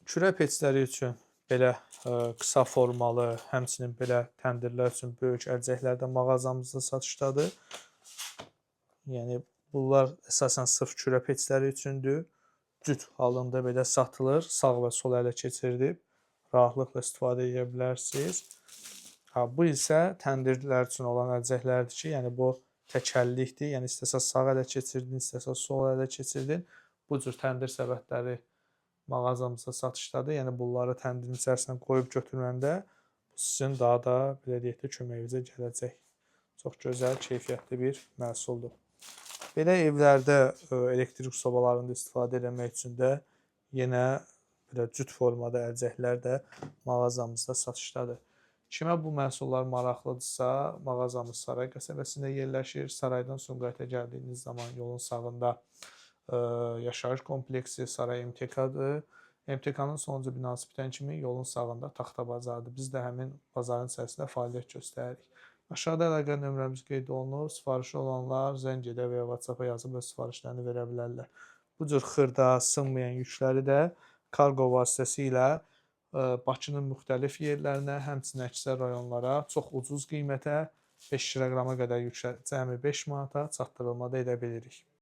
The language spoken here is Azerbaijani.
Kürə peçləri üçün belə qısa formalı, həmçinin belə təndirlər üçün böyük əlcəklər də mağazamızda satışdadır. Yəni bunlar əsasən sırf kürə peçləri üçündür. Cüt halında belə satılır, sağ və sol ələ keçirdib rahatlıqla istifadə edə bilərsiniz. Bu isə təndirlər üçün olan əlcəklərdir ki, yəni bu təkəllikdir. Yəni istəsəz sağ ələ keçirdin, istəsəz sol ələ keçirdin. Bu cür təndir səbətləri mağazamızda satışdadır. Yəni bunları təndirin içərisinə qoyub götürəndə bu sizin daha da belə deyək də köməyinizə gələcək. Çox gözəl, keyfiyyətli bir məhsuldur. Belə evlərdə elektrik sobalarında istifadə etmək üçün də yenə belə cüt formada əlcəklər də mağazamızda satışdadır. Kimə bu məhsullar maraqlıdırsa, mağazamız Saray qəsəbəsində yerləşir. Saraydan Sumqayıta gəldiyiniz zaman yolun sağında yaşayış kompleksi Saray MTK-dır. MTK-nın sonuncu binası bitən kimi yolun sağında Taxta Bazardır. Biz də həmin bazarın içərisində fəaliyyət göstəririk. Aşağıda əlaqə nömrəmiz qeyd olunur. Sifarişi olanlar zəng edə və ya WhatsApp-a yazıb öz sifarişlərini verə bilərlər. Bu cür xırda, sınmayan yükləri də kargo vasitəsilə Bakının müxtəlif yerlərinə, həmçinin əksər rayonlara çox ucuz qiymətə 5 kiloqrama qədər yüklər cəmi 5 manata çatdırılma da edə bilirik.